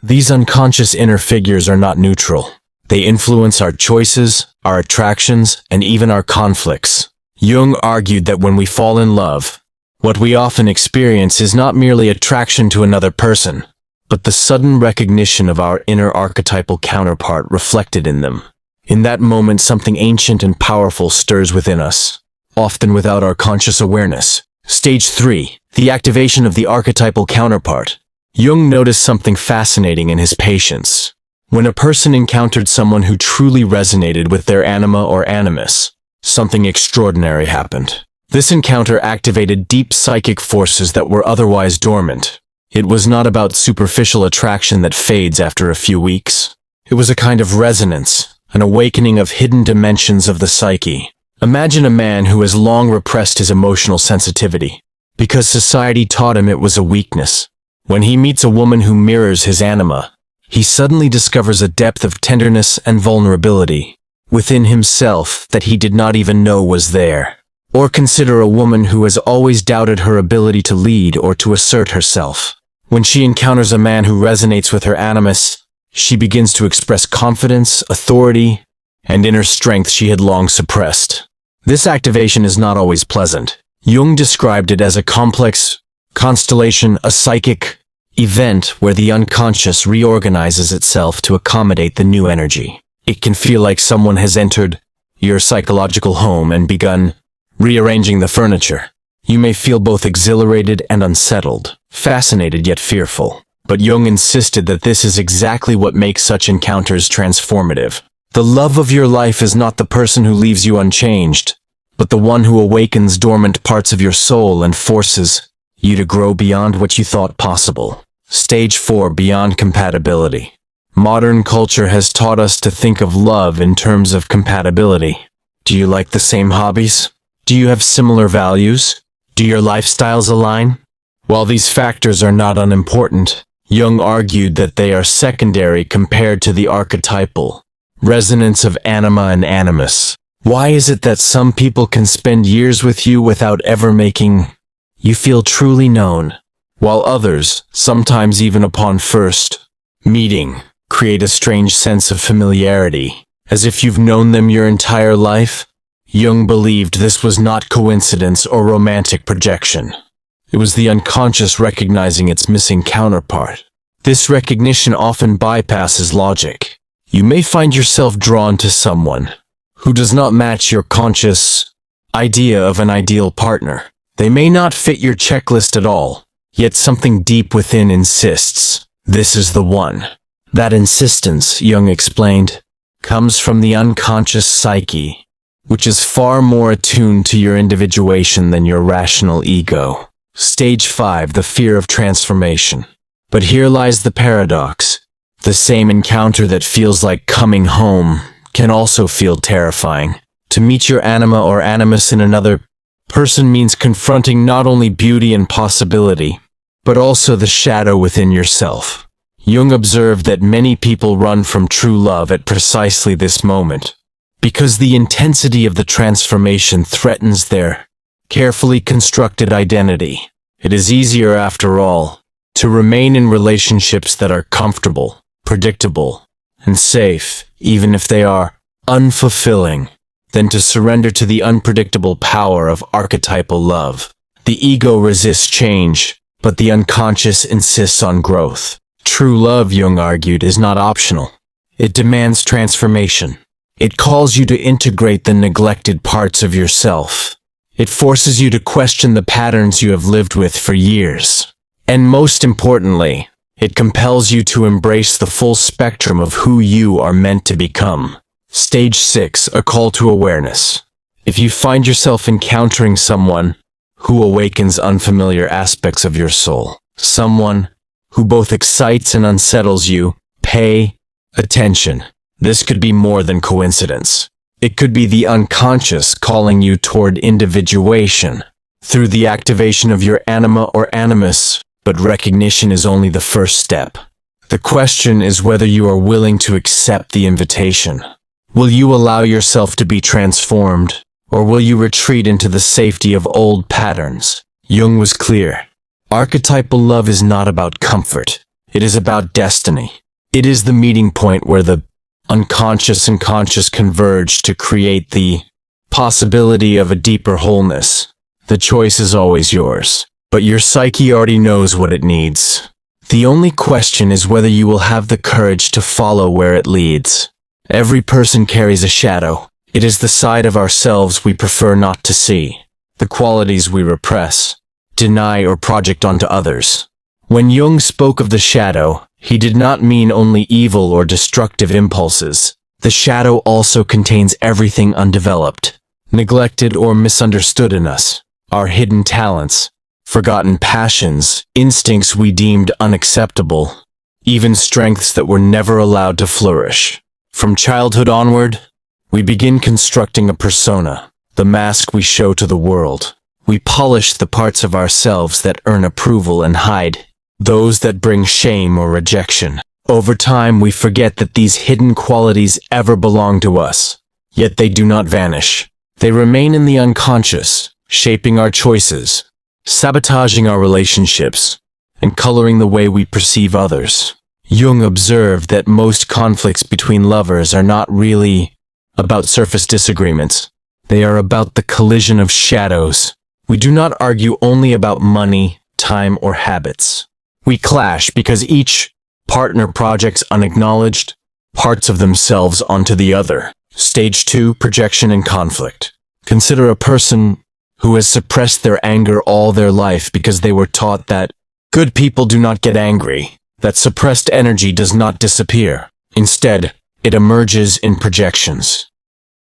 These unconscious inner figures are not neutral. They influence our choices, our attractions, and even our conflicts. Jung argued that when we fall in love, what we often experience is not merely attraction to another person, but the sudden recognition of our inner archetypal counterpart reflected in them. In that moment, something ancient and powerful stirs within us, often without our conscious awareness. Stage 3. The activation of the archetypal counterpart. Jung noticed something fascinating in his patients. When a person encountered someone who truly resonated with their anima or animus, something extraordinary happened. This encounter activated deep psychic forces that were otherwise dormant. It was not about superficial attraction that fades after a few weeks. It was a kind of resonance, an awakening of hidden dimensions of the psyche. Imagine a man who has long repressed his emotional sensitivity, because society taught him it was a weakness. When he meets a woman who mirrors his anima, he suddenly discovers a depth of tenderness and vulnerability within himself that he did not even know was there. Or consider a woman who has always doubted her ability to lead or to assert herself. When she encounters a man who resonates with her animus, she begins to express confidence, authority, and inner strength she had long suppressed. This activation is not always pleasant. Jung described it as a complex constellation, a psychic event where the unconscious reorganizes itself to accommodate the new energy. It can feel like someone has entered your psychological home and begun rearranging the furniture. You may feel both exhilarated and unsettled, fascinated yet fearful. But Jung insisted that this is exactly what makes such encounters transformative. The love of your life is not the person who leaves you unchanged, but the one who awakens dormant parts of your soul and forces you to grow beyond what you thought possible. Stage 4. Beyond compatibility. Modern culture has taught us to think of love in terms of compatibility. Do you like the same hobbies? Do you have similar values? Do your lifestyles align? While these factors are not unimportant, Jung argued that they are secondary compared to the archetypal resonance of anima and animus. Why is it that some people can spend years with you without ever making you feel truly known, while others, sometimes even upon first meeting, create a strange sense of familiarity, as if you've known them your entire life? Jung believed this was not coincidence or romantic projection. It was the unconscious recognizing its missing counterpart. This recognition often bypasses logic. You may find yourself drawn to someone who does not match your conscious idea of an ideal partner. They may not fit your checklist at all, yet something deep within insists, this is the one. That insistence, Jung explained, comes from the unconscious psyche, which is far more attuned to your individuation than your rational ego. Stage 5. The fear of transformation. But here lies the paradox. The same encounter that feels like coming home can also feel terrifying. To meet your anima or animus in another person means confronting not only beauty and possibility, but also the shadow within yourself. Jung observed that many people run from true love at precisely this moment, because the intensity of the transformation threatens their carefully constructed identity. It is easier, after all, to remain in relationships that are comfortable, predictable, and safe, even if they are unfulfilling, than to surrender to the unpredictable power of archetypal love. The ego resists change, but the unconscious insists on growth. True love, Jung argued, is not optional. It demands transformation. It calls you to integrate the neglected parts of yourself. It forces you to question the patterns you have lived with for years. And most importantly, it compels you to embrace the full spectrum of who you are meant to become. Stage 6. A call to awareness. If you find yourself encountering someone who awakens unfamiliar aspects of your soul, someone who both excites and unsettles you, pay attention. This could be more than coincidence. It could be the unconscious calling you toward individuation through the activation of your anima or animus, but recognition is only the first step. The question is whether you are willing to accept the invitation. Will you allow yourself to be transformed, or will you retreat into the safety of old patterns? Jung was clear. Archetypal love is not about comfort. It is about destiny. It is the meeting point where the unconscious and conscious converge to create the possibility of a deeper wholeness. The choice is always yours, but your psyche already knows what it needs. The only question is whether you will have the courage to follow where it leads. Every person carries a shadow. It is the side of ourselves we prefer not to see, the qualities we repress, deny, or project onto others. When Jung spoke of the shadow, he did not mean only evil or destructive impulses. The shadow also contains everything undeveloped, neglected, or misunderstood in us. Our hidden talents, forgotten passions, instincts we deemed unacceptable, even strengths that were never allowed to flourish. From childhood onward, we begin constructing a persona, the mask we show to the world. We polish the parts of ourselves that earn approval and hide those that bring shame or rejection. Over time, we forget that these hidden qualities ever belong to us, yet they do not vanish. They remain in the unconscious, shaping our choices, sabotaging our relationships, and coloring the way we perceive others. Jung observed that most conflicts between lovers are not really about surface disagreements. They are about the collision of shadows. We do not argue only about money, time, or habits. We clash because each partner projects unacknowledged parts of themselves onto the other. Stage 2, projection and conflict. Consider a person who has suppressed their anger all their life because they were taught that good people do not get angry, that suppressed energy does not disappear. Instead, it emerges in projections.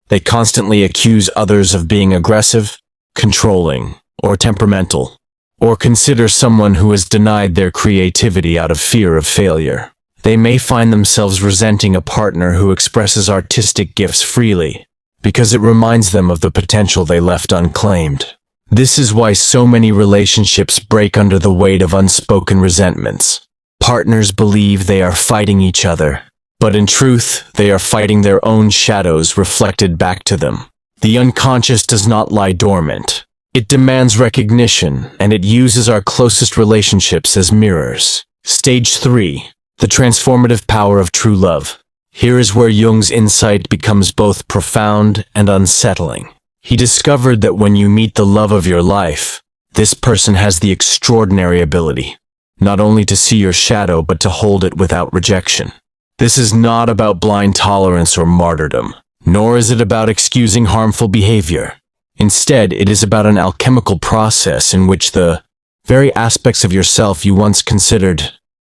They constantly accuse others of being aggressive, controlling, or temperamental, or consider someone who has denied their creativity out of fear of failure. They may find themselves resenting a partner who expresses artistic gifts freely, because it reminds them of the potential they left unclaimed. This is why so many relationships break under the weight of unspoken resentments. Partners believe they are fighting each other, but in truth, they are fighting their own shadows reflected back to them. The unconscious does not lie dormant. It demands recognition, and it uses our closest relationships as mirrors. Stage 3. The transformative power of true love. Here is where Jung's insight becomes both profound and unsettling. He discovered that when you meet the love of your life, this person has the extraordinary ability, not only to see your shadow but to hold it without rejection. This is not about blind tolerance or martyrdom, nor is it about excusing harmful behavior. Instead, it is about an alchemical process in which the very aspects of yourself you once considered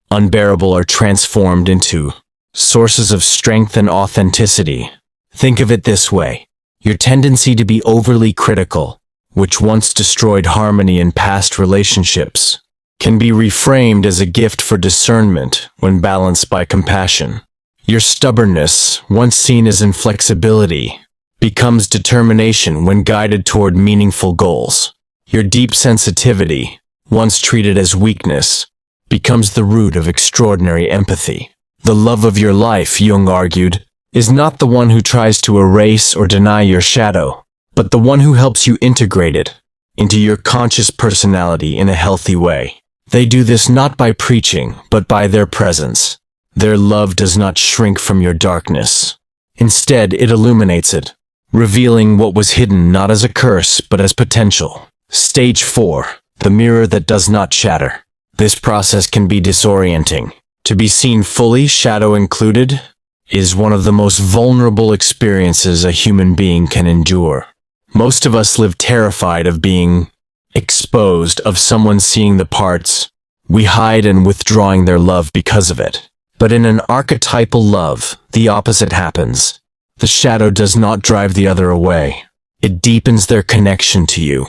unbearable are transformed into sources of strength and authenticity. Think of it this way. Your tendency to be overly critical, which once destroyed harmony in past relationships, can be reframed as a gift for discernment when balanced by compassion. Your stubbornness, once seen as inflexibility, becomes determination when guided toward meaningful goals. Your deep sensitivity, once treated as weakness, becomes the root of extraordinary empathy. The love of your life, Jung argued, is not the one who tries to erase or deny your shadow, but the one who helps you integrate it into your conscious personality in a healthy way. They do this not by preaching, but by their presence. Their love does not shrink from your darkness. Instead, it illuminates it, revealing what was hidden not as a curse, but as potential. Stage 4. The mirror that does not shatter. This process can be disorienting. To be seen fully, shadow included, is one of the most vulnerable experiences a human being can endure. Most of us live terrified of being exposed, of someone seeing the parts we hide and withdrawing their love because of it. But in an archetypal love, the opposite happens. The shadow does not drive the other away. It deepens their connection to you.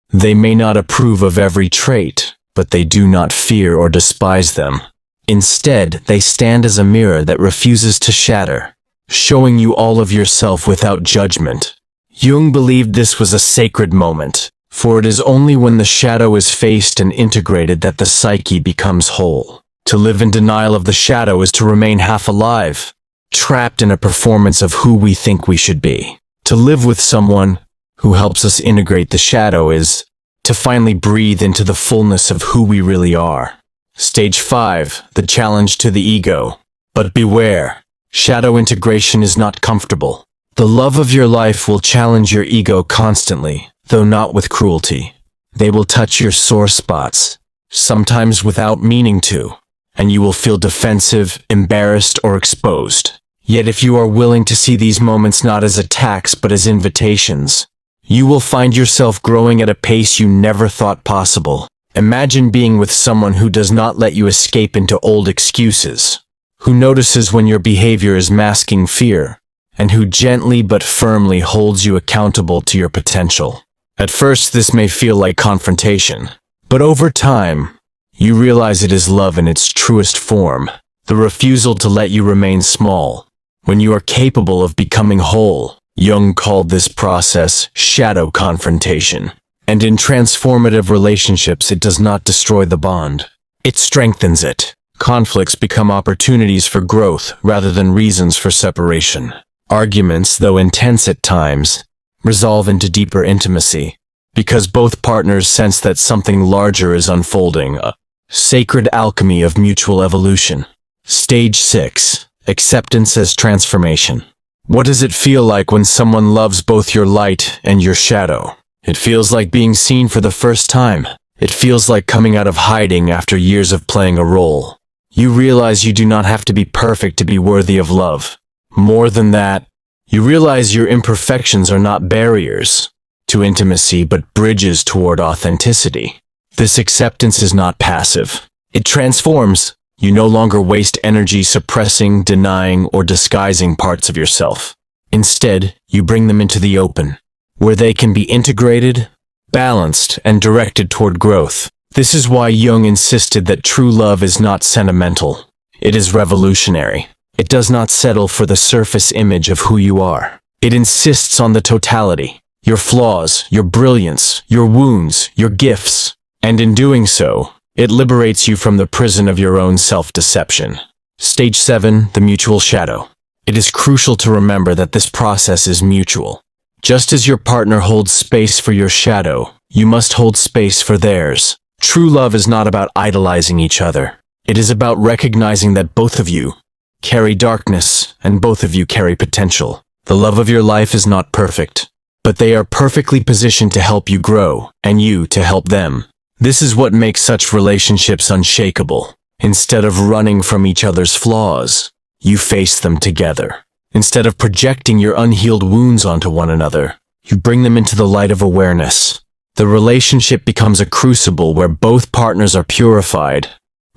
They may not approve of every trait, but they do not fear or despise them. Instead, they stand as a mirror that refuses to shatter, showing you all of yourself without judgment. Jung believed this was a sacred moment, for it is only when the shadow is faced and integrated that the psyche becomes whole. To live in denial of the shadow is to remain half alive, trapped in a performance of who we think we should be. To live with someone who helps us integrate the shadow is to finally breathe into the fullness of who we really are. Stage 5, the challenge to the ego. But beware, shadow integration is not comfortable. The love of your life will challenge your ego constantly, though not with cruelty. They will touch your sore spots, sometimes without meaning to, and you will feel defensive, embarrassed, or exposed. Yet if you are willing to see these moments not as attacks but as invitations, you will find yourself growing at a pace you never thought possible. Imagine being with someone who does not let you escape into old excuses, who notices when your behavior is masking fear, and who gently but firmly holds you accountable to your potential. At first, this may feel like confrontation, but over time, you realize it is love in its truest form, the refusal to let you remain small, when you are capable of becoming whole. Jung called this process shadow confrontation. And in transformative relationships, it does not destroy the bond. It strengthens it. Conflicts become opportunities for growth rather than reasons for separation. Arguments, though intense at times, resolve into deeper intimacy, because both partners sense that something larger is unfolding, a sacred alchemy of mutual evolution. Stage 6. Acceptance as transformation. What does it feel like when someone loves both your light and your shadow? It feels like being seen for the first time. It feels like coming out of hiding after years of playing a role. You realize you do not have to be perfect to be worthy of love. More than that, you realize your imperfections are not barriers to intimacy but bridges toward authenticity. This acceptance is not passive. It transforms. You no longer waste energy suppressing, denying, or disguising parts of yourself. Instead, you bring them into the open, where they can be integrated, balanced, and directed toward growth. This is why Jung insisted that true love is not sentimental. It is revolutionary. It does not settle for the surface image of who you are. It insists on the totality, your flaws, your brilliance, your wounds, your gifts. And in doing so, it liberates you from the prison of your own self-deception. Stage 7, the mutual shadow. It is crucial to remember that this process is mutual. Just as your partner holds space for your shadow, you must hold space for theirs. True love is not about idolizing each other. It is about recognizing that both of you carry darkness and both of you carry potential. The love of your life is not perfect, but they are perfectly positioned to help you grow and you to help them. This is what makes such relationships unshakable. Instead of running from each other's flaws, you face them together. Instead of projecting your unhealed wounds onto one another, you bring them into the light of awareness. The relationship becomes a crucible where both partners are purified,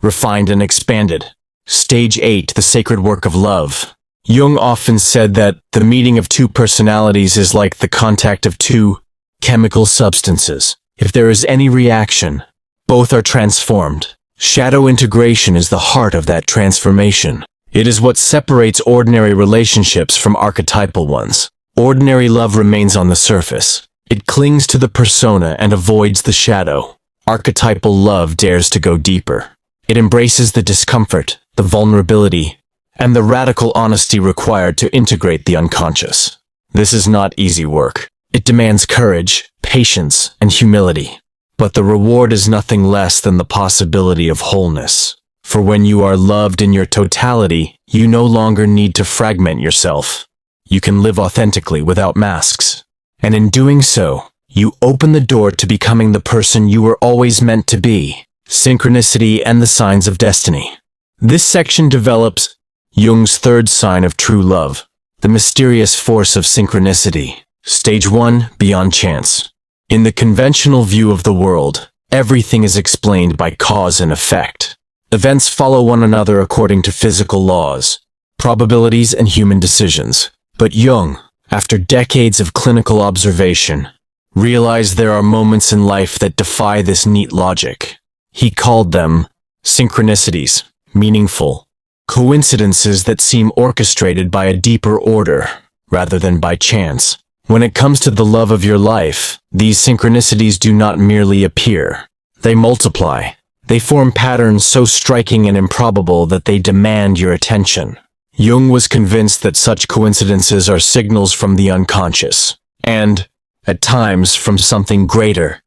refined, and expanded. Stage 8, the sacred work of love. Jung often said that the meeting of two personalities is like the contact of two chemical substances. If there is any reaction, both are transformed. Shadow integration is the heart of that transformation. It is what separates ordinary relationships from archetypal ones. Ordinary love remains on the surface. It clings to the persona and avoids the shadow. Archetypal love dares to go deeper. It embraces the discomfort, the vulnerability, and the radical honesty required to integrate the unconscious. This is not easy work. It demands courage, patience, and humility. But the reward is nothing less than the possibility of wholeness. For when you are loved in your totality, you no longer need to fragment yourself. You can live authentically without masks. And in doing so, you open the door to becoming the person you were always meant to be. Synchronicity and the signs of destiny. This section develops Jung's third sign of true love, the mysterious force of synchronicity. Stage 1, beyond chance. In the conventional view of the world, everything is explained by cause and effect. Events follow one another according to physical laws, probabilities, and human decisions. But Jung, after decades of clinical observation, realized there are moments in life that defy this neat logic. He called them synchronicities, meaningful coincidences that seem orchestrated by a deeper order, rather than by chance. When it comes to the love of your life, these synchronicities do not merely appear. They multiply. They form patterns so striking and improbable that they demand your attention. Jung was convinced that such coincidences are signals from the unconscious, and, at times, from something greater.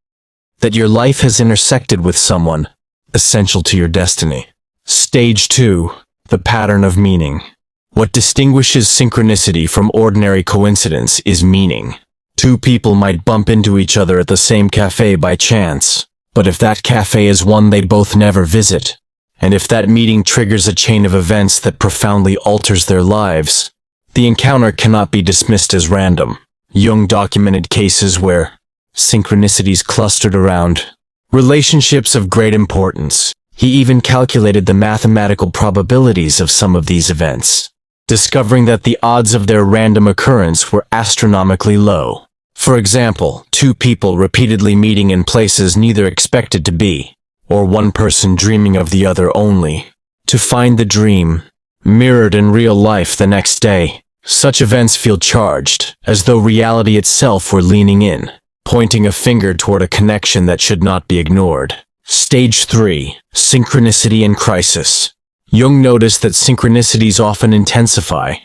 That your life has intersected with someone, essential to your destiny. Stage 2. The pattern of meaning. What distinguishes synchronicity from ordinary coincidence is meaning. Two people might bump into each other at the same cafe by chance, but if that cafe is one they both never visit, and if that meeting triggers a chain of events that profoundly alters their lives, the encounter cannot be dismissed as random. Jung documented cases where synchronicities clustered around relationships of great importance. He even calculated the mathematical probabilities of some of these events, discovering that the odds of their random occurrence were astronomically low. For example, two people repeatedly meeting in places neither expected to be, or one person dreaming of the other only to find the dream mirrored in real life the next day. Such events feel charged, as though reality itself were leaning in, pointing a finger toward a connection that should not be ignored. Stage 3. Synchronicity in crisis. Jung noticed that synchronicities often intensify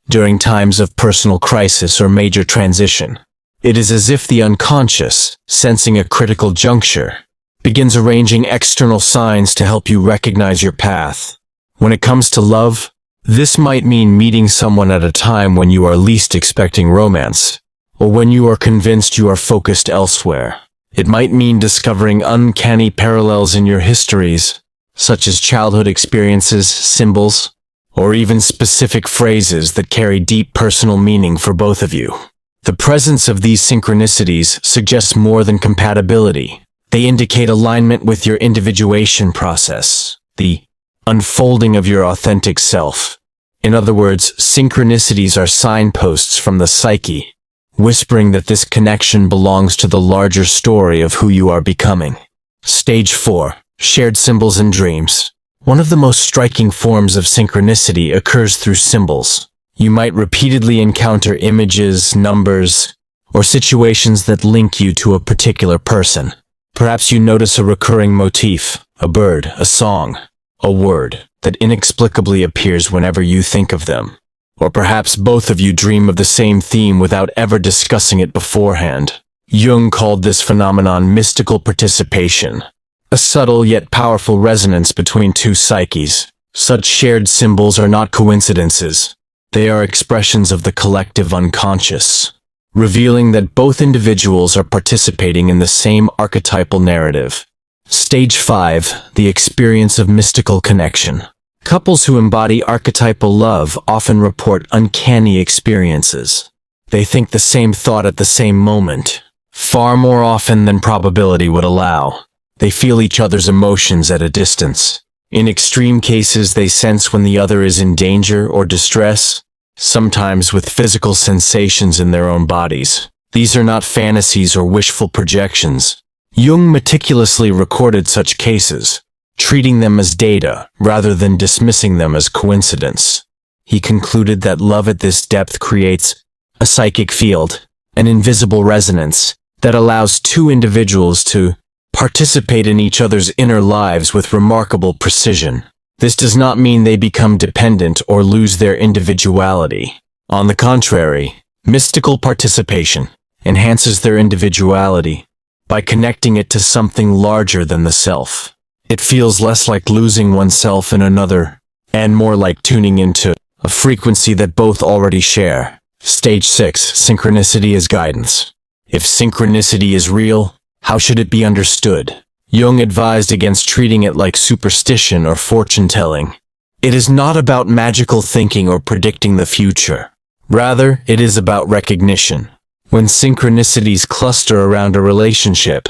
during times of personal crisis or major transition. It is as if the unconscious, sensing a critical juncture, begins arranging external signs to help you recognize your path. When it comes to love, this might mean meeting someone at a time when you are least expecting romance, or when you are convinced you are focused elsewhere. It might mean discovering uncanny parallels in your histories, such as childhood experiences, symbols, or even specific phrases that carry deep personal meaning for both of you. The presence of these synchronicities suggests more than compatibility. They indicate alignment with your individuation process, the unfolding of your authentic self. In other words, synchronicities are signposts from the psyche, whispering that this connection belongs to the larger story of who you are becoming. Stage 4. Shared symbols and dreams. One of the most striking forms of synchronicity occurs through symbols. You might repeatedly encounter images, numbers, or situations that link you to a particular person. Perhaps you notice a recurring motif, a bird, a song, a word that inexplicably appears whenever you think of them. Or perhaps both of you dream of the same theme without ever discussing it beforehand. Jung called this phenomenon mystical participation, a subtle yet powerful resonance between two psyches. Such shared symbols are not coincidences. They are expressions of the collective unconscious, revealing that both individuals are participating in the same archetypal narrative. Stage 5. The experience of mystical connection. Couples who embody archetypal love often report uncanny experiences. They think the same thought at the same moment, far more often than probability would allow. They feel each other's emotions at a distance. In extreme cases, they sense when the other is in danger or distress, sometimes with physical sensations in their own bodies. These are not fantasies or wishful projections. Jung meticulously recorded such cases, treating them as data rather than dismissing them as coincidence. He concluded that love at this depth creates a psychic field, an invisible resonance that allows two individuals to participate in each other's inner lives with remarkable precision. This does not mean they become dependent or lose their individuality. On the contrary, mystical participation enhances their individuality by connecting it to something larger than the self. It feels less like losing oneself in another, and more like tuning into a frequency that both already share. Stage 6. Synchronicity as guidance. If synchronicity is real, how should it be understood? Jung advised against treating it like superstition or fortune-telling. It is not about magical thinking or predicting the future. Rather, it is about recognition. When synchronicities cluster around a relationship,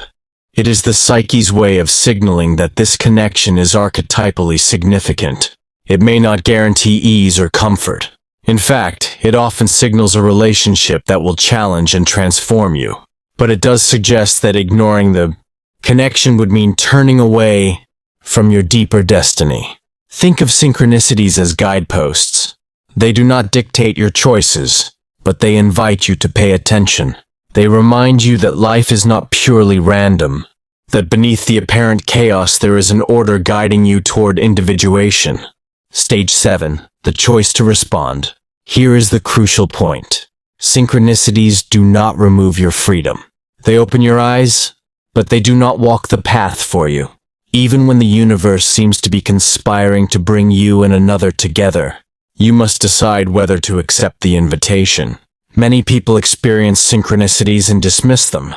it is the psyche's way of signaling that this connection is archetypally significant. It may not guarantee ease or comfort. In fact, it often signals a relationship that will challenge and transform you. But it does suggest that ignoring the connection would mean turning away from your deeper destiny. Think of synchronicities as guideposts. They do not dictate your choices, but they invite you to pay attention. They remind you that life is not purely random, that beneath the apparent chaos there is an order guiding you toward individuation. Stage 7. The choice to respond. Here is the crucial point. Synchronicities do not remove your freedom. They open your eyes, but they do not walk the path for you. Even when the universe seems to be conspiring to bring you and another together, you must decide whether to accept the invitation. Many people experience synchronicities and dismiss them,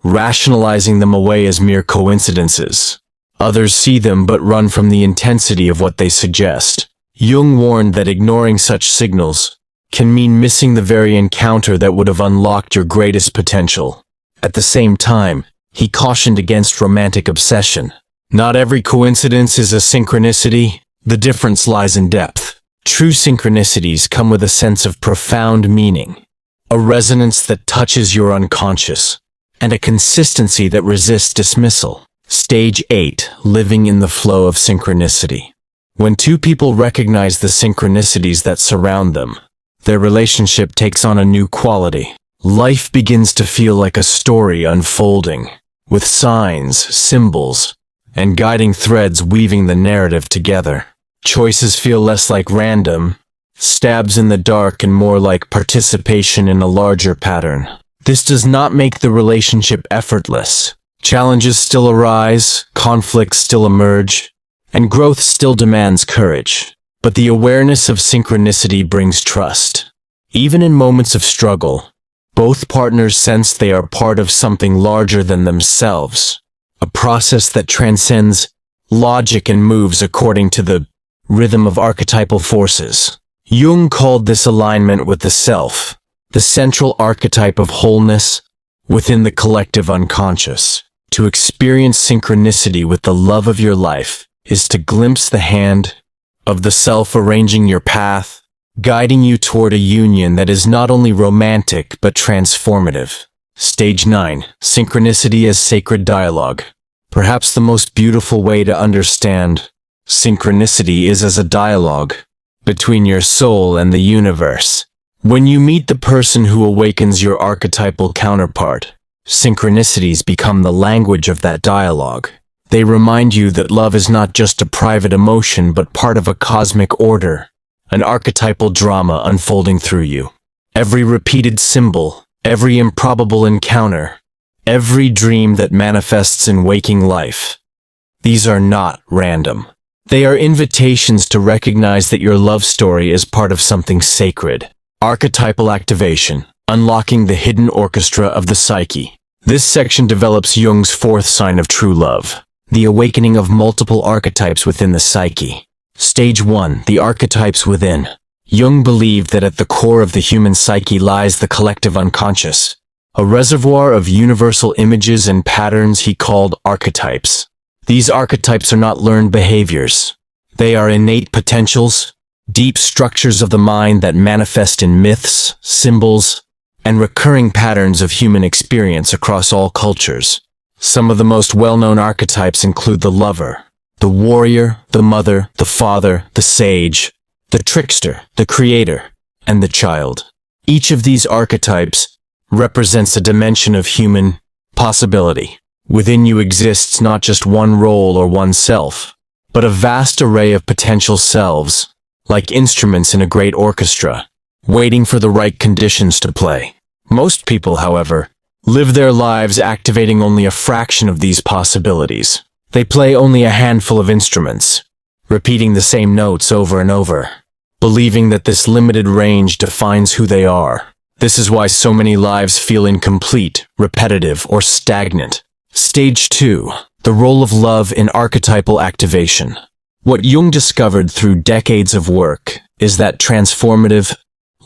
rationalizing them away as mere coincidences. Others see them but run from the intensity of what they suggest. Jung warned that ignoring such signals can mean missing the very encounter that would have unlocked your greatest potential. At the same time, he cautioned against romantic obsession. Not every coincidence is a synchronicity. The difference lies in depth. True synchronicities come with a sense of profound meaning, a resonance that touches your unconscious, and a consistency that resists dismissal. Stage 8. Living in the flow of synchronicity. When two people recognize the synchronicities that surround them, their relationship takes on a new quality. Life begins to feel like a story unfolding, with signs, symbols, and guiding threads weaving the narrative together. Choices feel less like random, stabs in the dark, and more like participation in a larger pattern. This does not make the relationship effortless. Challenges still arise, conflicts still emerge, and growth still demands courage. But the awareness of synchronicity brings trust. Even in moments of struggle, both partners sense they are part of something larger than themselves, a process that transcends logic and moves according to the rhythm of archetypal forces. Jung called this alignment with the self, the central archetype of wholeness within the collective unconscious. To experience synchronicity with the love of your life is to glimpse the hand of the self arranging your path, guiding you toward a union that is not only romantic but transformative. Stage 9. Synchronicity as sacred dialogue. Perhaps the most beautiful way to understand synchronicity is as a dialogue between your soul and the universe. When you meet the person who awakens your archetypal counterpart, synchronicities become the language of that dialogue. They remind you that love is not just a private emotion but part of a cosmic order, an archetypal drama unfolding through you. Every repeated symbol, every improbable encounter, every dream that manifests in waking life, these are not random. They are invitations to recognize that your love story is part of something sacred. Archetypal activation. Unlocking the hidden orchestra of the psyche. This section develops Jung's fourth sign of true love, the awakening of multiple archetypes within the psyche. Stage 1. The archetypes within. Jung believed that at the core of the human psyche lies the collective unconscious, a reservoir of universal images and patterns he called archetypes. These archetypes are not learned behaviors. They are innate potentials, deep structures of the mind that manifest in myths, symbols, and recurring patterns of human experience across all cultures. Some of the most well-known archetypes include the lover, the warrior, the mother, the father, the sage, the trickster, the creator, and the child. Each of these archetypes represents a dimension of human possibility. Within you exists not just one role or one self, but a vast array of potential selves, like instruments in a great orchestra, waiting for the right conditions to play. Most people, however, live their lives activating only a fraction of these possibilities. They play only a handful of instruments, repeating the same notes over and over, believing that this limited range defines who they are. This is why so many lives feel incomplete, repetitive, or stagnant. Stage 2. The role of love in archetypal activation. What Jung discovered through decades of work is that transformative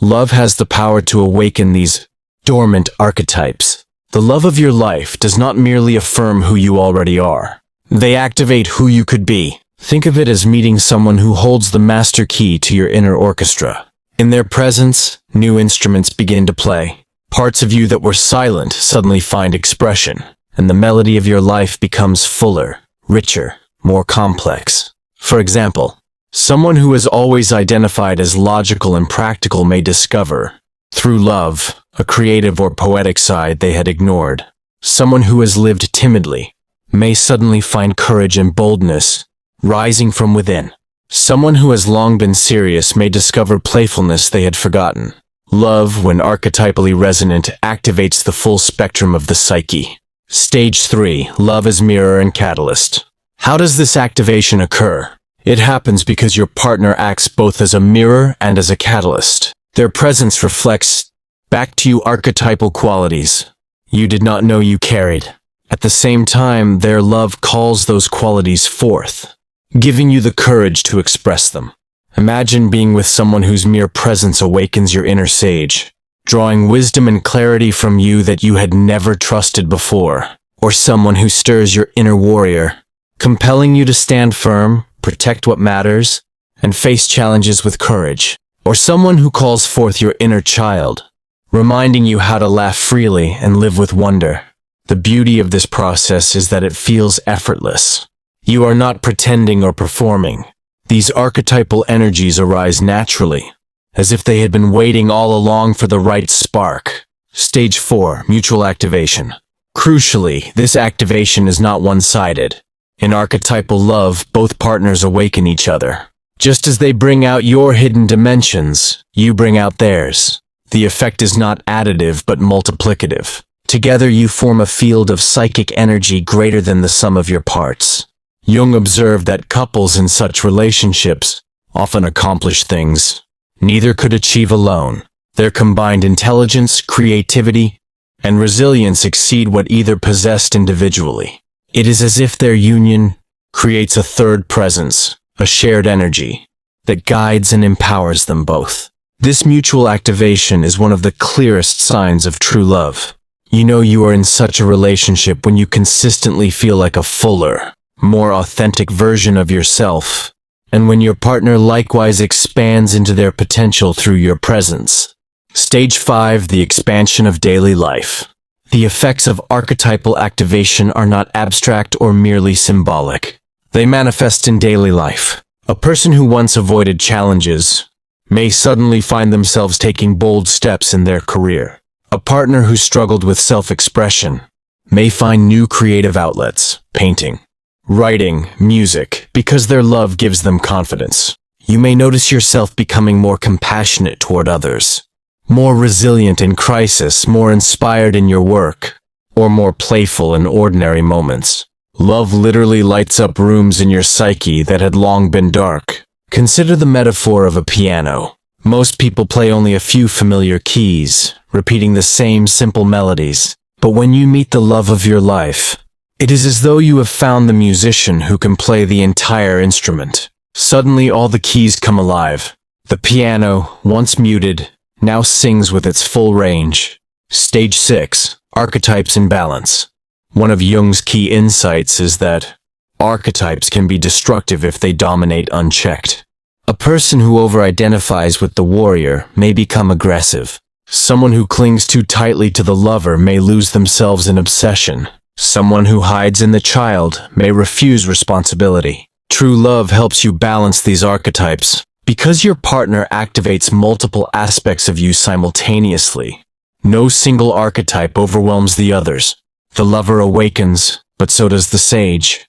love has the power to awaken these dormant archetypes. The love of your life does not merely affirm who you already are. They activate who you could be. Think of it as meeting someone who holds the master key to your inner orchestra. In their presence, new instruments begin to play. Parts of you that were silent suddenly find expression, and the melody of your life becomes fuller, richer, more complex. For example, someone who has always identified as logical and practical may discover, through love, a creative or poetic side they had ignored. Someone who has lived timidly may suddenly find courage and boldness rising from within. Someone who has long been serious may discover playfulness they had forgotten. Love, when archetypally resonant, activates the full spectrum of the psyche. Stage 3. Love as mirror and catalyst. How does this activation occur? It happens because your partner acts both as a mirror and as a catalyst. Their presence reflects back to you archetypal qualities you did not know you carried. At the same time, their love calls those qualities forth, giving you the courage to express them. Imagine being with someone whose mere presence awakens your inner sage, drawing wisdom and clarity from you that you had never trusted before, or someone who stirs your inner warrior, compelling you to stand firm, protect what matters, and face challenges with courage, or someone who calls forth your inner child, reminding you how to laugh freely and live with wonder. The beauty of this process is that it feels effortless. You are not pretending or performing. These archetypal energies arise naturally, as if they had been waiting all along for the right spark. Stage 4. Mutual activation. Crucially, this activation is not one-sided. In archetypal love, both partners awaken each other. Just as they bring out your hidden dimensions, you bring out theirs. The effect is not additive but multiplicative. Together you form a field of psychic energy greater than the sum of your parts. Jung observed that couples in such relationships often accomplish things neither could achieve alone. Their combined intelligence, creativity, and resilience exceed what either possessed individually. It is as if their union creates a third presence, a shared energy, that guides and empowers them both. This mutual activation is one of the clearest signs of true love. You know you are in such a relationship when you consistently feel like a fuller, more authentic version of yourself, and when your partner likewise expands into their potential through your presence. Stage 5. The expansion of daily life. The effects of archetypal activation are not abstract or merely symbolic. They manifest in daily life. A person who once avoided challenges may suddenly find themselves taking bold steps in their career. A partner who struggled with self-expression may find new creative outlets, painting, writing, music, because their love gives them confidence. You may notice yourself becoming more compassionate toward others, more resilient in crisis, more inspired in your work, or more playful in ordinary moments. Love literally lights up rooms in your psyche that had long been dark. Consider the metaphor of a piano. Most people play only a few familiar keys, repeating the same simple melodies. But when you meet the love of your life, it is as though you have found the musician who can play the entire instrument. Suddenly all the keys come alive. The piano, once muted, now sings with its full range. Stage 6. Archetypes in balance. One of Jung's key insights is that archetypes can be destructive if they dominate unchecked. A person who over-identifies with the warrior may become aggressive. Someone who clings too tightly to the lover may lose themselves in obsession. Someone who hides in the child may refuse responsibility. True love helps you balance these archetypes because your partner activates multiple aspects of you simultaneously. No single archetype overwhelms the others. The lover awakens, but so does the sage.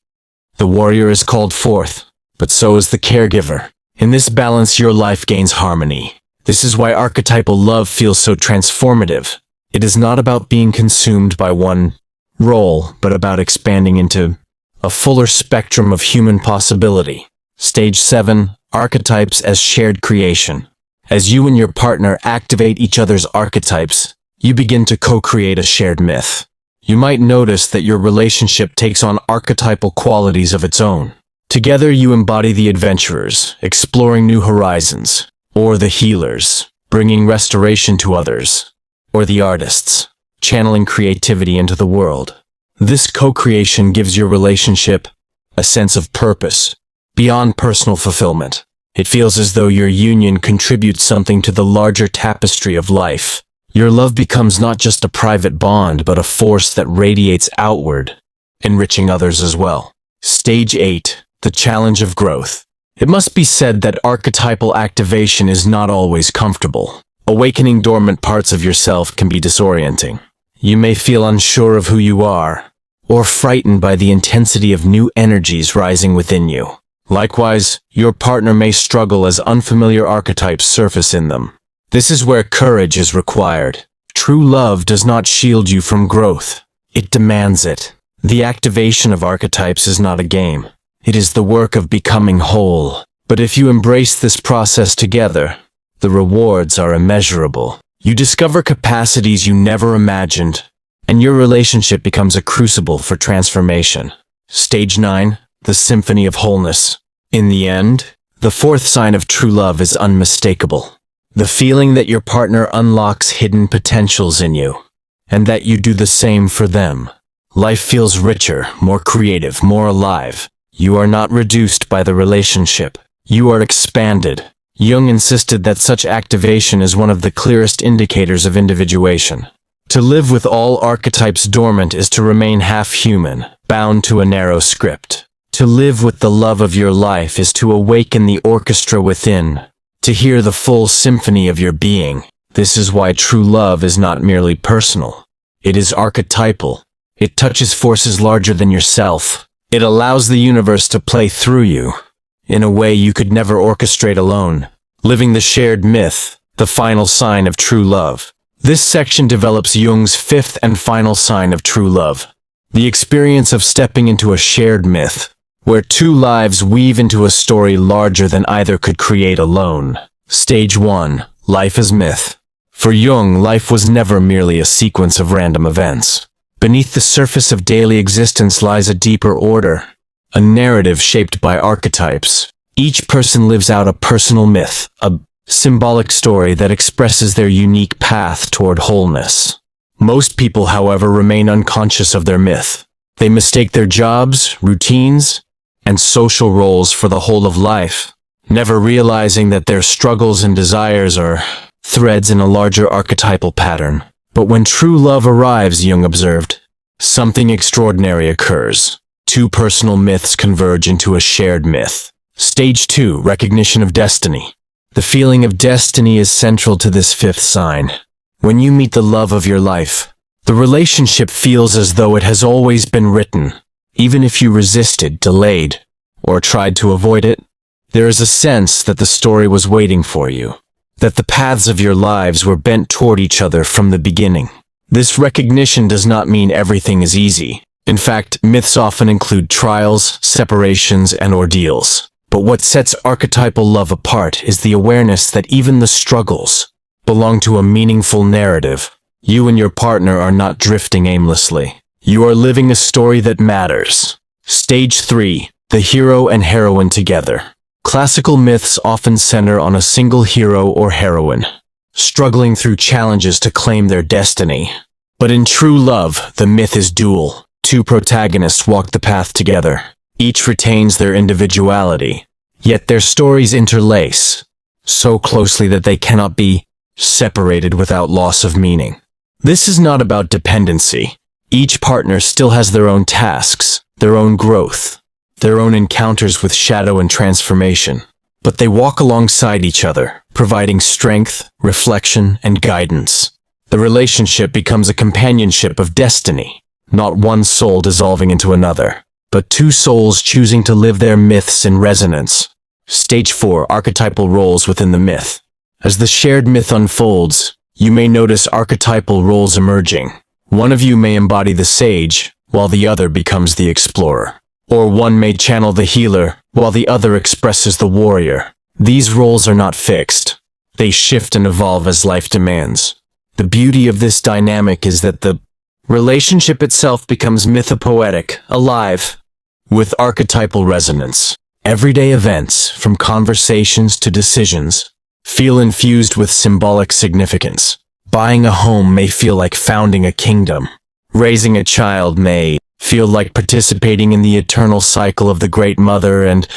The warrior is called forth, but so is the caregiver. In this balance, your life gains harmony. This is why archetypal love feels so transformative. It is not about being consumed by one role, but about expanding into a fuller spectrum of human possibility. Stage 7. Archetypes as shared creation. As you and your partner activate each other's archetypes, you begin to co-create a shared myth. You might notice that your relationship takes on archetypal qualities of its own. Together you embody the adventurers, exploring new horizons, or the healers, bringing restoration to others, or the artists, channeling creativity into the world. This co-creation gives your relationship a sense of purpose, beyond personal fulfillment. It feels as though your union contributes something to the larger tapestry of life. Your love becomes not just a private bond, but a force that radiates outward, enriching others as well. Stage 8. The challenge of growth. It must be said that archetypal activation is not always comfortable. Awakening dormant parts of yourself can be disorienting. You may feel unsure of who you are, or frightened by the intensity of new energies rising within you. Likewise, your partner may struggle as unfamiliar archetypes surface in them. This is where courage is required. True love does not shield you from growth. It demands it. The activation of archetypes is not a game. It is the work of becoming whole. But if you embrace this process together, the rewards are immeasurable. You discover capacities you never imagined, and your relationship becomes a crucible for transformation. Stage 9, the Symphony of Wholeness. In the end, the fourth sign of true love is unmistakable. The feeling that your partner unlocks hidden potentials in you, and that you do the same for them. Life feels richer, more creative, more alive. You are not reduced by the relationship. You are expanded. Jung insisted that such activation is one of the clearest indicators of individuation. To live with all archetypes dormant is to remain half-human, bound to a narrow script. To live with the love of your life is to awaken the orchestra within, to hear the full symphony of your being. This is why true love is not merely personal. It is archetypal. It touches forces larger than yourself. It allows the universe to play through you, in a way you could never orchestrate alone. Living the shared myth, the final sign of true love. This section develops Jung's fifth and final sign of true love. The experience of stepping into a shared myth, where two lives weave into a story larger than either could create alone. Stage 1. Life as myth. For Jung, life was never merely a sequence of random events. Beneath the surface of daily existence lies a deeper order, a narrative shaped by archetypes. Each person lives out a personal myth, a symbolic story that expresses their unique path toward wholeness. Most people, however, remain unconscious of their myth. They mistake their jobs, routines, and social roles for the whole of life, never realizing that their struggles and desires are threads in a larger archetypal pattern. But when true love arrives, Jung observed, something extraordinary occurs. Two personal myths converge into a shared myth. Stage 2. Recognition of destiny. The feeling of destiny is central to this fifth sign. When you meet the love of your life, the relationship feels as though it has always been written. Even if you resisted, delayed, or tried to avoid it, there is a sense that the story was waiting for you, that the paths of your lives were bent toward each other from the beginning. This recognition does not mean everything is easy. In fact, myths often include trials, separations, and ordeals. But what sets archetypal love apart is the awareness that even the struggles belong to a meaningful narrative. You and your partner are not drifting aimlessly. You are living a story that matters. Stage 3. The hero and heroine together. Classical myths often center on a single hero or heroine, struggling through challenges to claim their destiny. But in true love, the myth is dual. Two protagonists walk the path together. Each retains their individuality, yet their stories interlace so closely that they cannot be separated without loss of meaning. This is not about dependency. Each partner still has their own tasks, their own growth, their own encounters with shadow and transformation. But they walk alongside each other, providing strength, reflection, and guidance. The relationship becomes a companionship of destiny, not one soul dissolving into another, but two souls choosing to live their myths in resonance. Stage 4. Archetypal roles within the myth. As the shared myth unfolds, you may notice archetypal roles emerging. One of you may embody the sage, while the other becomes the explorer. Or one may channel the healer, while the other expresses the warrior. These roles are not fixed. They shift and evolve as life demands. The beauty of this dynamic is that the relationship itself becomes mythopoetic, alive, with archetypal resonance. Everyday events, from conversations to decisions, feel infused with symbolic significance. Buying a home may feel like founding a kingdom. Raising a child may feel like participating in the eternal cycle of the Great Mother and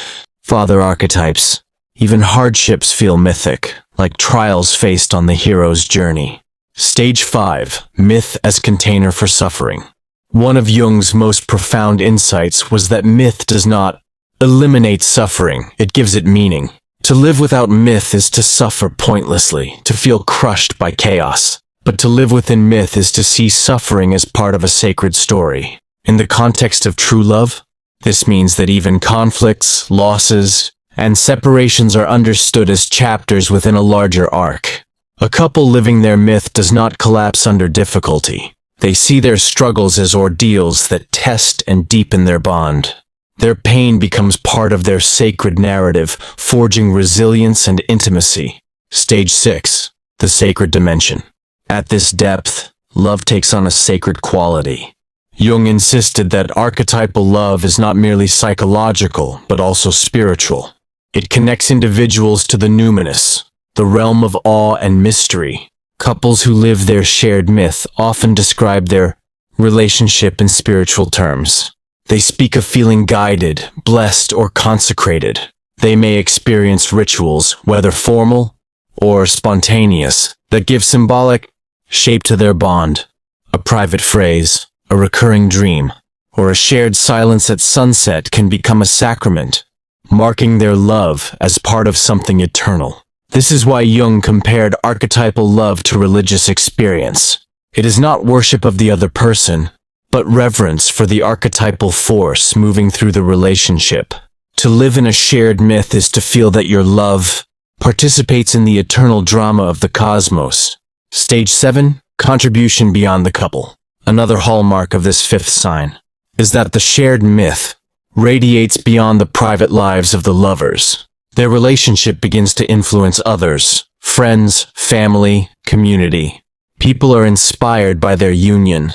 Father archetypes. Even hardships feel mythic, like trials faced on the hero's journey. Stage 5. Myth as container for suffering. One of Jung's most profound insights was that myth does not eliminate suffering, it gives it meaning. To live without myth is to suffer pointlessly, to feel crushed by chaos. But to live within myth is to see suffering as part of a sacred story. In the context of true love, this means that even conflicts, losses, and separations are understood as chapters within a larger arc. A couple living their myth does not collapse under difficulty. They see their struggles as ordeals that test and deepen their bond. Their pain becomes part of their sacred narrative, forging resilience and intimacy. Stage 6. The sacred dimension. At this depth, love takes on a sacred quality. Jung insisted that archetypal love is not merely psychological, but also spiritual. It connects individuals to the numinous, the realm of awe and mystery. Couples who live their shared myth often describe their relationship in spiritual terms. They speak of feeling guided, blessed, or consecrated. They may experience rituals, whether formal or spontaneous, that give symbolic shape to their bond. A private phrase, a recurring dream, or a shared silence at sunset can become a sacrament, marking their love as part of something eternal. This is why Jung compared archetypal love to religious experience. It is not worship of the other person, but reverence for the archetypal force moving through the relationship. To live in a shared myth is to feel that your love participates in the eternal drama of the cosmos. Stage 7. Contribution beyond the couple. Another hallmark of this fifth sign is that the shared myth radiates beyond the private lives of the lovers. Their relationship begins to influence others, friends, family, community. People are inspired by their union,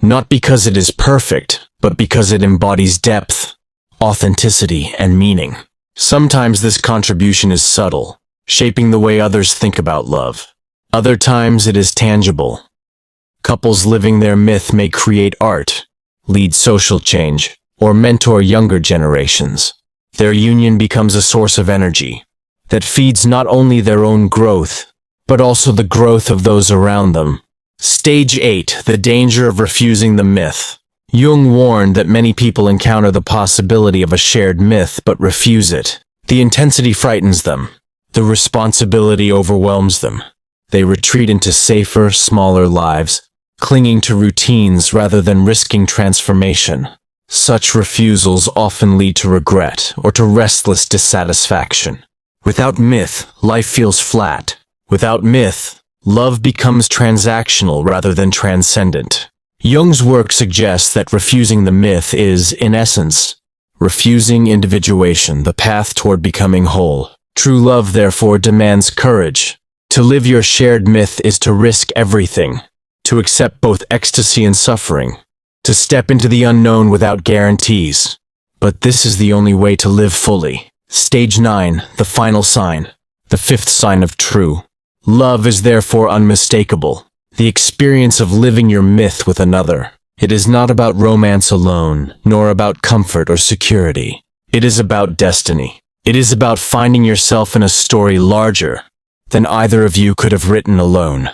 not because it is perfect, but because it embodies depth, authenticity, and meaning. Sometimes this contribution is subtle, shaping the way others think about love. Other times it is tangible. Couples living their myth may create art, lead social change, or mentor younger generations. Their union becomes a source of energy that feeds not only their own growth, but also the growth of those around them. Stage 8. The danger of refusing the myth. Jung warned that many people encounter the possibility of a shared myth but refuse it. The intensity frightens them. The responsibility overwhelms them. They retreat into safer, smaller lives, clinging to routines rather than risking transformation. Such refusals often lead to regret or to restless dissatisfaction. Without myth, life feels flat. Without myth, love becomes transactional rather than transcendent. Jung's work suggests that refusing the myth is, in essence, refusing individuation, the path toward becoming whole. True love, therefore, demands courage. To live your shared myth is to risk everything, to accept both ecstasy and suffering, to step into the unknown without guarantees. But this is the only way to live fully. Stage 9. The final sign. The fifth sign of true love is therefore unmistakable. The experience of living your myth with another. It is not about romance alone, nor about comfort or security. It is about destiny. It is about finding yourself in a story larger than either of you could have written alone,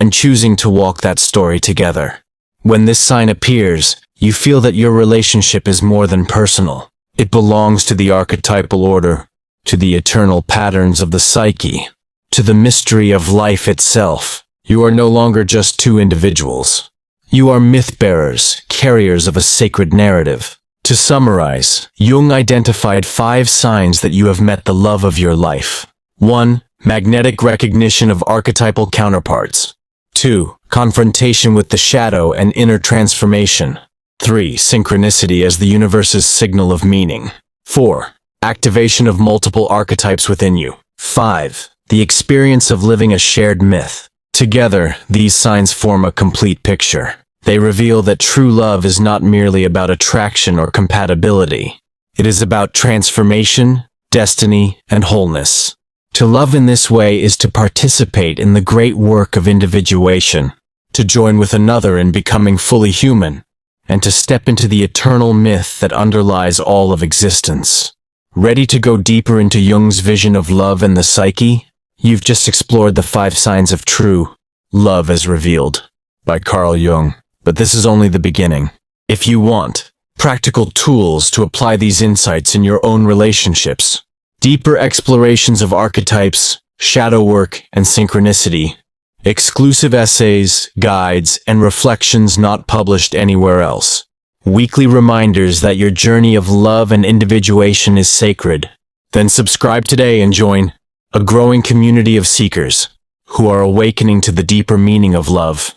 and choosing to walk that story together. When this sign appears, you feel that your relationship is more than personal. It belongs to the archetypal order, to the eternal patterns of the psyche, to the mystery of life itself. You are no longer just two individuals. You are myth-bearers, carriers of a sacred narrative. To summarize, Jung identified 5 signs that you have met the love of your life. 1. Magnetic recognition of archetypal counterparts. 2. Confrontation with the shadow and inner transformation. 3. Synchronicity as the universe's signal of meaning. 4. Activation of multiple archetypes within you. 5. The experience of living a shared myth. Together, these signs form a complete picture. They reveal that true love is not merely about attraction or compatibility. It is about transformation, destiny, and wholeness. To love in this way is to participate in the great work of individuation, to join with another in becoming fully human, and to step into the eternal myth that underlies all of existence. Ready to go deeper into Jung's vision of love and the psyche? You've just explored the 5 signs of true love as revealed by Carl Jung. But this is only the beginning. If you want practical tools to apply these insights in your own relationships, deeper explorations of archetypes, shadow work, and synchronicity, exclusive essays, guides, and reflections not published anywhere else, weekly reminders that your journey of love and individuation is sacred, then subscribe today and join a growing community of seekers who are awakening to the deeper meaning of love.